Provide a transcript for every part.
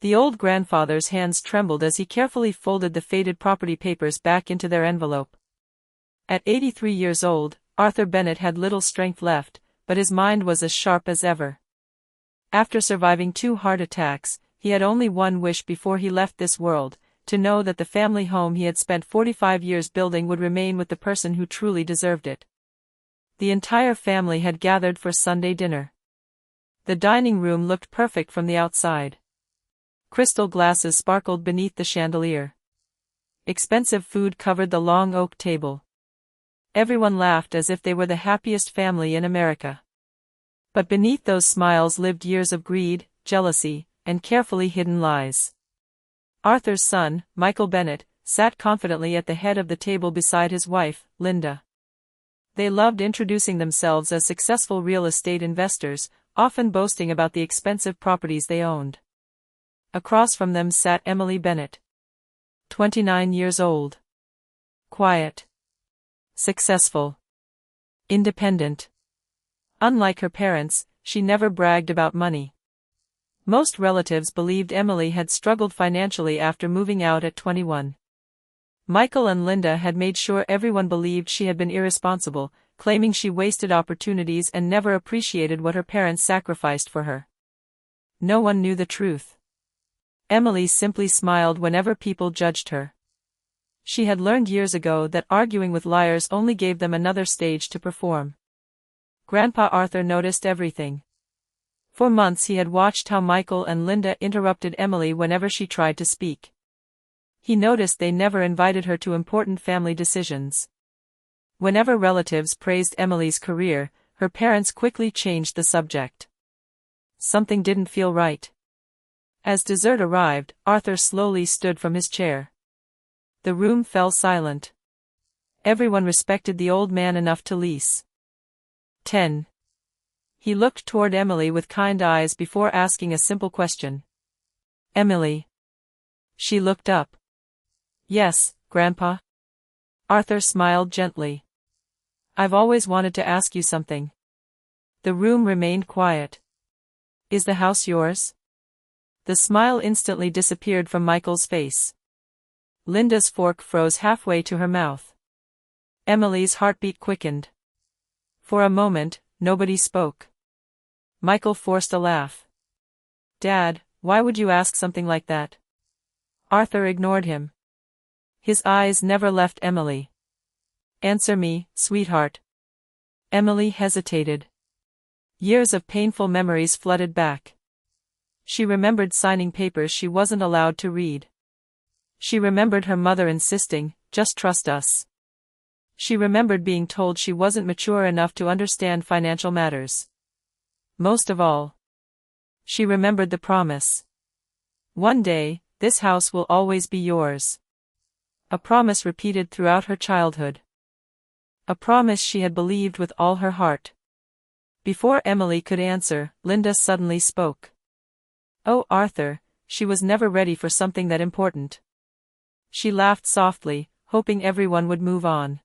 The old grandfather's hands trembled as he carefully folded the faded property papers back into their envelope. At 83 years old, Arthur Bennett had little strength left, but his mind was as sharp as ever. After surviving 2 heart attacks, he had only one wish before he left this world: to know that the family home he had spent 45 years building would remain with the person who truly deserved it. The entire family had gathered for Sunday dinner. The dining room looked perfect from the outside. Crystal glasses sparkled beneath the chandelier. Expensive food covered the long oak table. Everyone laughed as if they were the happiest family in America. But beneath those smiles lived years of greed, jealousy, and carefully hidden lies. Arthur's son, Michael Bennett, sat confidently at the head of the table beside his wife, Linda. They loved introducing themselves as successful real estate investors, often boasting about the expensive properties they owned. Across from them sat Emily Bennett. 29 years old. Quiet. Successful. Independent. Unlike her parents, she never bragged about money. Most relatives believed Emily had struggled financially after moving out at 21. Michael and Linda had made sure everyone believed she had been irresponsible, claiming she wasted opportunities and never appreciated what her parents sacrificed for her. No one knew the truth. Emily simply smiled whenever people judged her. She had learned years ago that arguing with liars only gave them another stage to perform. Grandpa Arthur noticed everything. For months he had watched how Michael and Linda interrupted Emily whenever she tried to speak. He noticed they never invited her to important family decisions. Whenever relatives praised Emily's career, her parents quickly changed the subject. Something didn't feel right. As dessert arrived, Arthur slowly stood from his chair. The room fell silent. Everyone respected the old man enough to lease. 10. He looked toward Emily with kind eyes before asking a simple question. Emily. She looked up. Yes, Grandpa. Arthur smiled gently. I've always wanted to ask you something. The room remained quiet. Is the house yours? The smile instantly disappeared from Michael's face. Linda's fork froze halfway to her mouth. Emily's heartbeat quickened. For a moment, nobody spoke. Michael forced a laugh. Dad, why would you ask something like that? Arthur ignored him. His eyes never left Emily. Answer me, sweetheart. Emily hesitated. Years of painful memories flooded back. She remembered signing papers she wasn't allowed to read. She remembered her mother insisting, just trust us. She remembered being told she wasn't mature enough to understand financial matters. Most of all, she remembered the promise. One day, this house will always be yours. A promise repeated throughout her childhood. A promise she had believed with all her heart. Before Emily could answer, Linda suddenly spoke. Oh, Arthur, she was never ready for something that important. She laughed softly, hoping everyone would move on.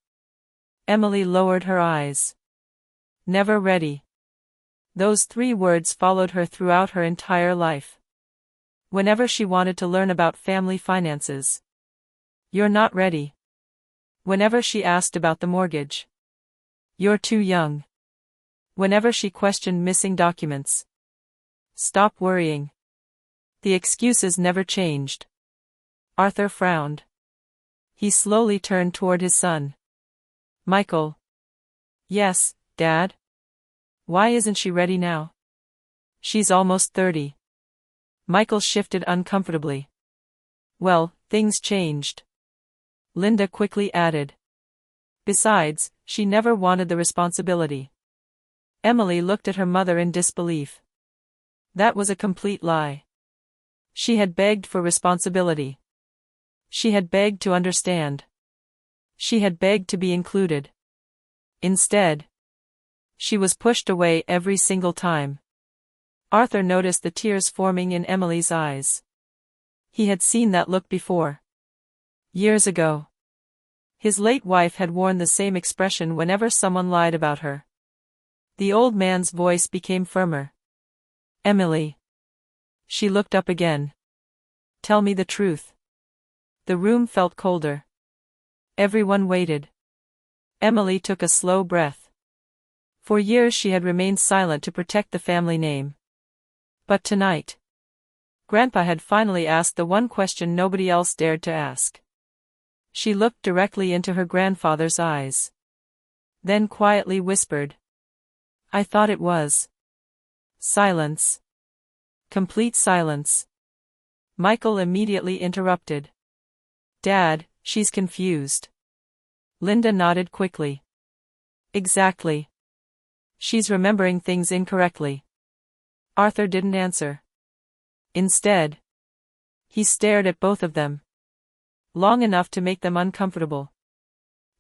Emily lowered her eyes. Never ready. Those 3 words followed her throughout her entire life. Whenever she wanted to learn about family finances. You're not ready. Whenever she asked about the mortgage. You're too young. Whenever she questioned missing documents. Stop worrying. The excuses never changed. Arthur frowned. He slowly turned toward his son. Michael. Yes, Dad? Why isn't she ready now? She's almost 30. Michael shifted uncomfortably. Well, things changed. Linda quickly added. Besides, she never wanted the responsibility. Emily looked at her mother in disbelief. That was a complete lie. She had begged for responsibility. She had begged to understand. She had begged to be included. Instead, she was pushed away every single time. Arthur noticed the tears forming in Emily's eyes. He had seen that look before. Years ago. His late wife had worn the same expression whenever someone lied about her. The old man's voice became firmer. Emily. She looked up again. Tell me the truth. The room felt colder. Everyone waited. Emily took a slow breath. For years she had remained silent to protect the family name. But tonight, Grandpa had finally asked the one question nobody else dared to ask. She looked directly into her grandfather's eyes. Then quietly whispered, "I thought it was." Silence. Complete silence. Michael immediately interrupted. "Dad, she's confused." Linda nodded quickly. "Exactly. She's remembering things incorrectly." Arthur didn't answer. Instead, he stared at both of them. Long enough to make them uncomfortable.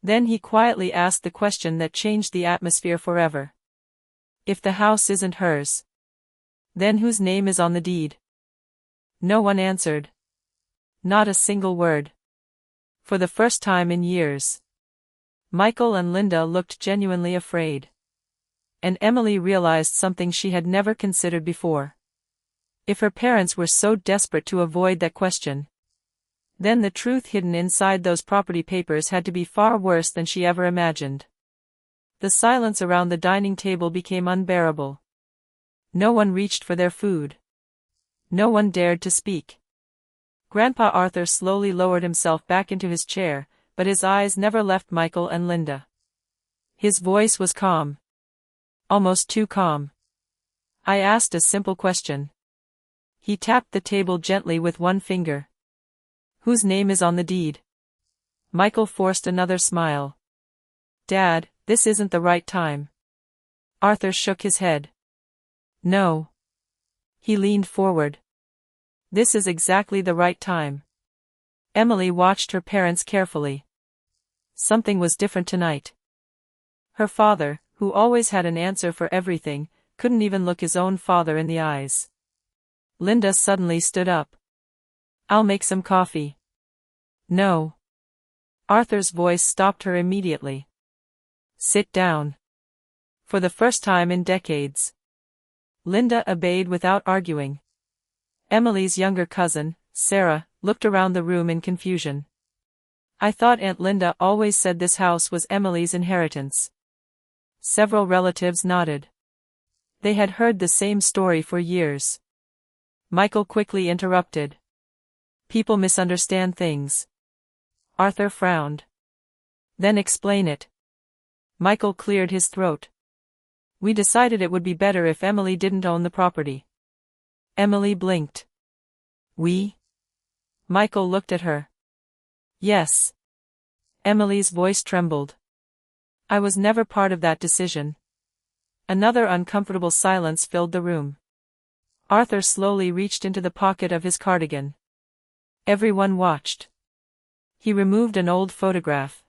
Then he quietly asked the question that changed the atmosphere forever. "If the house isn't hers, then whose name is on the deed?" No one answered. Not a single word. For the first time in years, Michael and Linda looked genuinely afraid. And Emily realized something she had never considered before. If her parents were so desperate to avoid that question, then the truth hidden inside those property papers had to be far worse than she ever imagined. The silence around the dining table became unbearable. No one reached for their food. No one dared to speak. Grandpa Arthur slowly lowered himself back into his chair, but his eyes never left Michael and Linda. His voice was calm. Almost too calm. "I asked a simple question." He tapped the table gently with one finger. "Whose name is on the deed?" Michael forced another smile. "Dad, this isn't the right time." Arthur shook his head. "No." He leaned forward. "This is exactly the right time." Emily watched her parents carefully. Something was different tonight. Her father, who always had an answer for everything, couldn't even look his own father in the eyes. Linda suddenly stood up. "I'll make some coffee." "No." Arthur's voice stopped her immediately. "Sit down." For the first time in decades, Linda obeyed without arguing. Emily's younger cousin, Sarah, looked around the room in confusion. "I thought Aunt Linda always said this house was Emily's inheritance." Several relatives nodded. They had heard the same story for years. Michael quickly interrupted. "People misunderstand things." Arthur frowned. "Then explain it." Michael cleared his throat. "We decided it would be better if Emily didn't own the property." Emily blinked. "We?" Michael looked at her. "Yes." Emily's voice trembled. "I was never part of that decision." Another uncomfortable silence filled the room. Arthur slowly reached into the pocket of his cardigan. Everyone watched. He removed an old photograph.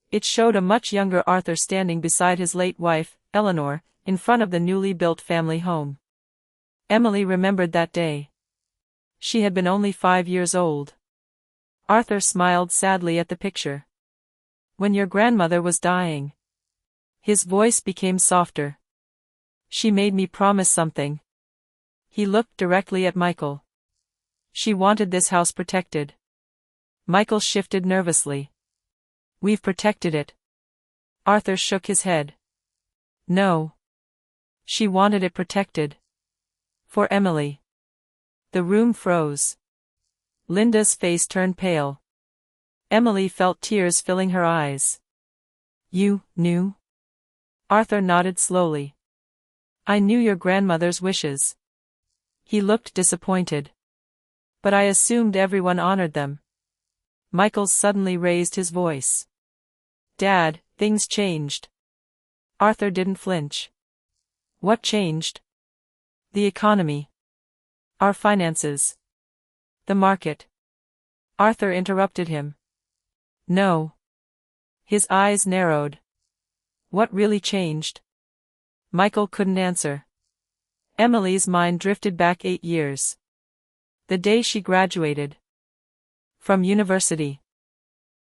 It showed a much younger Arthur standing beside his late wife, Eleanor, in front of the newly built family home. Emily remembered that day. She had been only 5 years old. Arthur smiled sadly at the picture. "When your grandmother was dying." His voice became softer. "She made me promise something." He looked directly at Michael. "She wanted this house protected." Michael shifted nervously. "We've protected it." Arthur shook his head. "No. She wanted it protected. For Emily." The room froze. Linda's face turned pale. Emily felt tears filling her eyes. "You knew?" Arthur nodded slowly. "I knew your grandmother's wishes." He looked disappointed. "But I assumed everyone honored them." Michael suddenly raised his voice. "Dad, things changed." Arthur didn't flinch. "What changed?" "The economy. Our finances. The market." Arthur interrupted him. "No." His eyes narrowed. "What really changed?" Michael couldn't answer. Emily's mind drifted back 8 years. The day she graduated from university.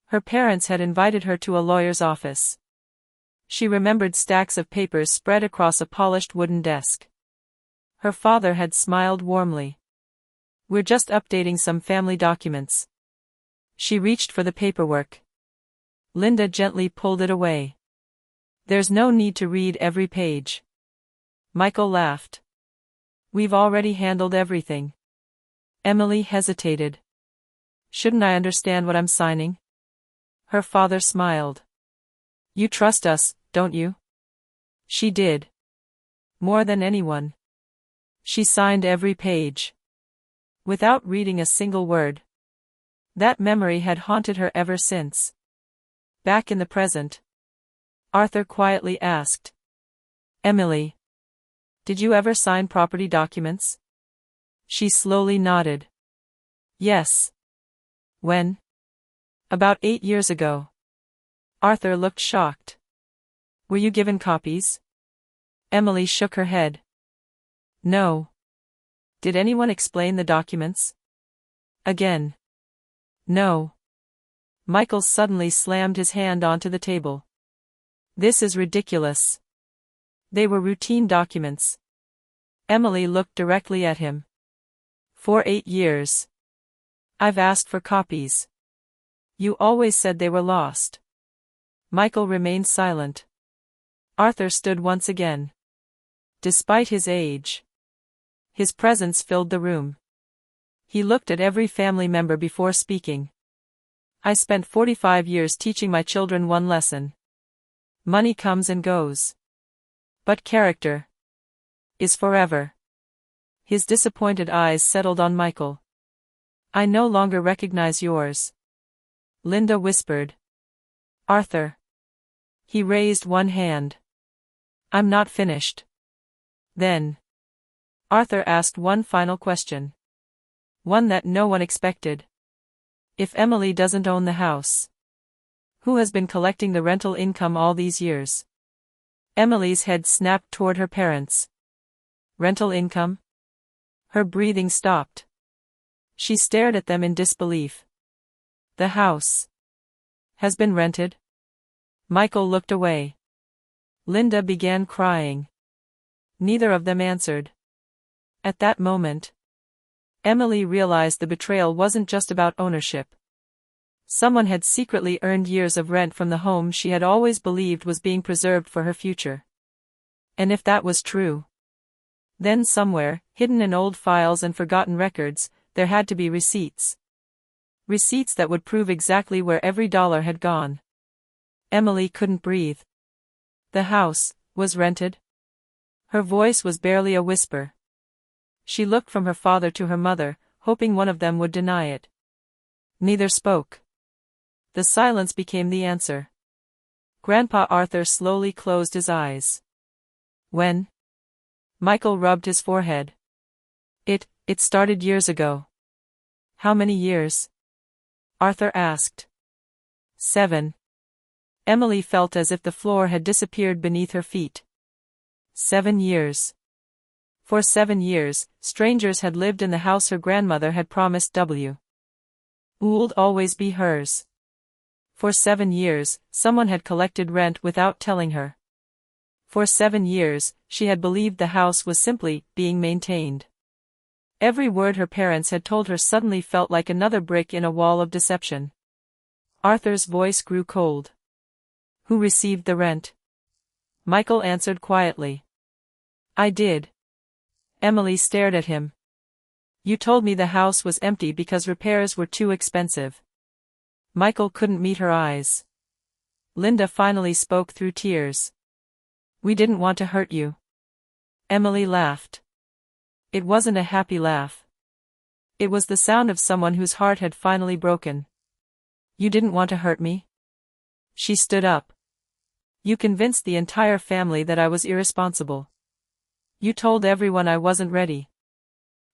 Her parents had invited her to a lawyer's office. She remembered stacks of papers spread across a polished wooden desk. Her father had smiled warmly. We're just updating some family documents. She reached for the paperwork. Linda gently pulled it away. There's no need to read every page. Michael laughed. We've already handled everything. Emily hesitated. Shouldn't I understand what I'm signing? Her father smiled. You trust us, don't you? She did. More than anyone. She signed every page. Without reading a single word. That memory had haunted her ever since. Back in the present, Arthur quietly asked. Emily, did you ever sign property documents? She slowly nodded. Yes. When? About 8 years ago. Arthur looked shocked. Were you given copies? Emily shook her head. No. Did anyone explain the documents? Again. No. Michael suddenly slammed his hand onto the table. This is ridiculous. They were routine documents. Emily looked directly at him. For 8 years. I've asked for copies. You always said they were lost. Michael remained silent. Arthur stood once again. Despite his age, his presence filled the room. He looked at every family member before speaking. I spent 45 years teaching my children one lesson. Money comes and goes. But character is forever. His disappointed eyes settled on Michael. I no longer recognize yours. Linda whispered. Arthur. He raised one hand. I'm not finished. Then Arthur asked one final question. One that no one expected. If Emily doesn't own the house, who has been collecting the rental income all these years? Emily's head snapped toward her parents. Rental income? Her breathing stopped. She stared at them in disbelief. The house has been rented? Michael looked away. Linda began crying. Neither of them answered. At that moment, Emily realized the betrayal wasn't just about ownership. Someone had secretly earned years of rent from the home she had always believed was being preserved for her future. And if that was true, then somewhere, hidden in old files and forgotten records, there had to be receipts. Receipts that would prove exactly where every dollar had gone. Emily couldn't breathe. The house was rented? Her voice was barely a whisper. She looked from her father to her mother, hoping one of them would deny it. Neither spoke. The silence became the answer. Grandpa Arthur slowly closed his eyes. When? Michael rubbed his forehead. It started years ago. How many years? Arthur asked. 7. Emily felt as if the floor had disappeared beneath her feet. 7 years. For 7 years, strangers had lived in the house her grandmother had promised would always be hers. For 7 years, someone had collected rent without telling her. For 7 years, she had believed the house was simply being maintained. Every word her parents had told her suddenly felt like another brick in a wall of deception. Arthur's voice grew cold. Who received the rent? Michael answered quietly. I did. Emily stared at him. You told me the house was empty because repairs were too expensive. Michael couldn't meet her eyes. Linda finally spoke through tears. We didn't want to hurt you. Emily laughed. It wasn't a happy laugh. It was the sound of someone whose heart had finally broken. You didn't want to hurt me? She stood up. You convinced the entire family that I was irresponsible. You told everyone I wasn't ready.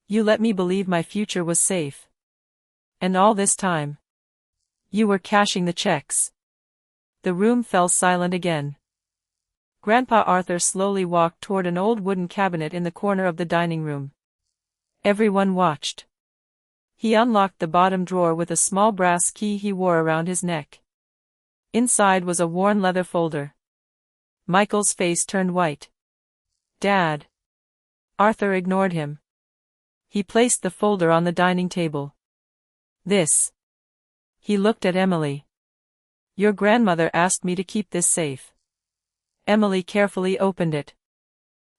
You let me believe my future was safe. And all this time, you were cashing the checks. The room fell silent again. Grandpa Arthur slowly walked toward an old wooden cabinet in the corner of the dining room. Everyone watched. He unlocked the bottom drawer with a small brass key he wore around his neck. Inside was a worn leather folder. Michael's face turned white. Dad. Arthur ignored him. He placed the folder on the dining table. This. He looked at Emily. Your grandmother asked me to keep this safe. Emily carefully opened it.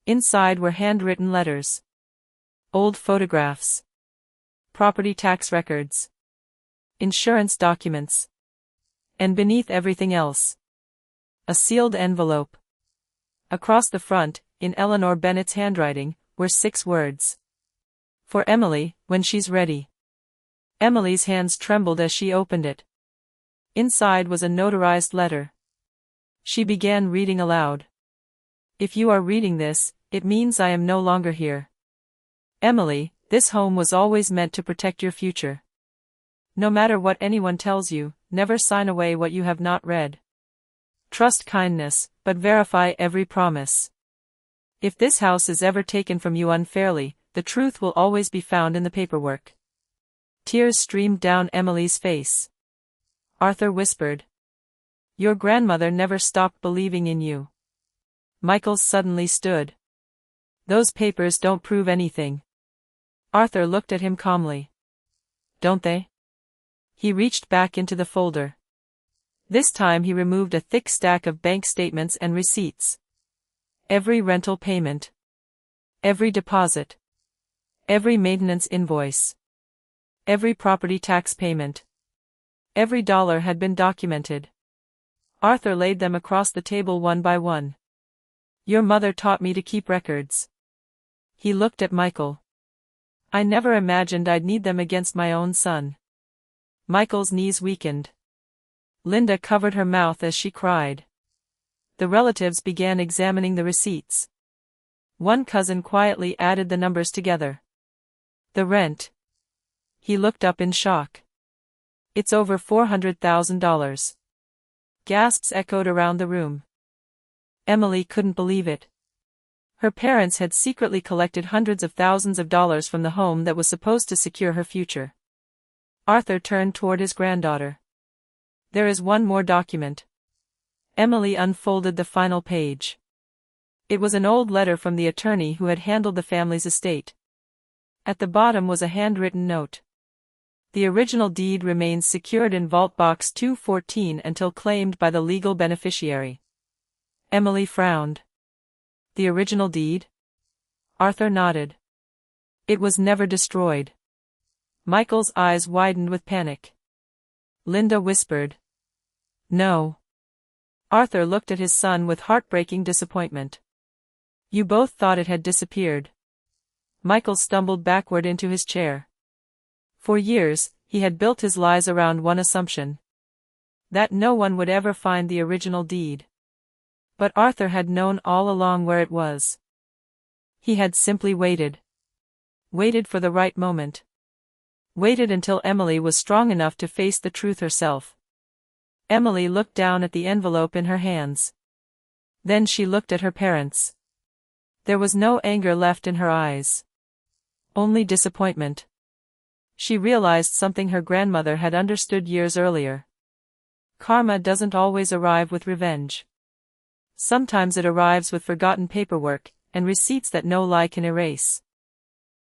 Inside were handwritten letters. Old photographs. Property tax records. Insurance documents. And beneath everything else, a sealed envelope. Across the front, in Eleanor Bennett's handwriting, were 6 words. For Emily, when she's ready. Emily's hands trembled as she opened it. Inside was a notarized letter. She began reading aloud. If you are reading this, it means I am no longer here. Emily, this home was always meant to protect your future. No matter what anyone tells you, never sign away what you have not read. Trust kindness, but verify every promise. If this house is ever taken from you unfairly, the truth will always be found in the paperwork. Tears streamed down Emily's face. Arthur whispered. Your grandmother never stopped believing in you. Michael suddenly stood. Those papers don't prove anything. Arthur looked at him calmly. Don't they? He reached back into the folder. This time he removed a thick stack of bank statements and receipts. Every rental payment. Every deposit. Every maintenance invoice. Every property tax payment. Every dollar had been documented. Arthur laid them across the table one by one. Your mother taught me to keep records. He looked at Michael. I never imagined I'd need them against my own son. Michael's knees weakened. Linda covered her mouth as she cried. The relatives began examining the receipts. One cousin quietly added the numbers together. The rent. He looked up in shock. It's over $400,000. Gasps echoed around the room. Emily couldn't believe it. Her parents had secretly collected hundreds of thousands of dollars from the home that was supposed to secure her future. Arthur turned toward his granddaughter. There is one more document. Emily unfolded the final page. It was an old letter from the attorney who had handled the family's estate. At the bottom was a handwritten note. The original deed remains secured in Vault Box 214 until claimed by the legal beneficiary. Emily frowned. The original deed? Arthur nodded. It was never destroyed. Michael's eyes widened with panic. Linda whispered. No. Arthur looked at his son with heartbreaking disappointment. You both thought it had disappeared. Michael stumbled backward into his chair. For years, he had built his lies around one assumption. That no one would ever find the original deed. But Arthur had known all along where it was. He had simply waited. Waited for the right moment. Waited until Emily was strong enough to face the truth herself. Emily looked down at the envelope in her hands. Then she looked at her parents. There was no anger left in her eyes. Only disappointment. She realized something her grandmother had understood years earlier. Karma doesn't always arrive with revenge. Sometimes it arrives with forgotten paperwork, and receipts that no lie can erase.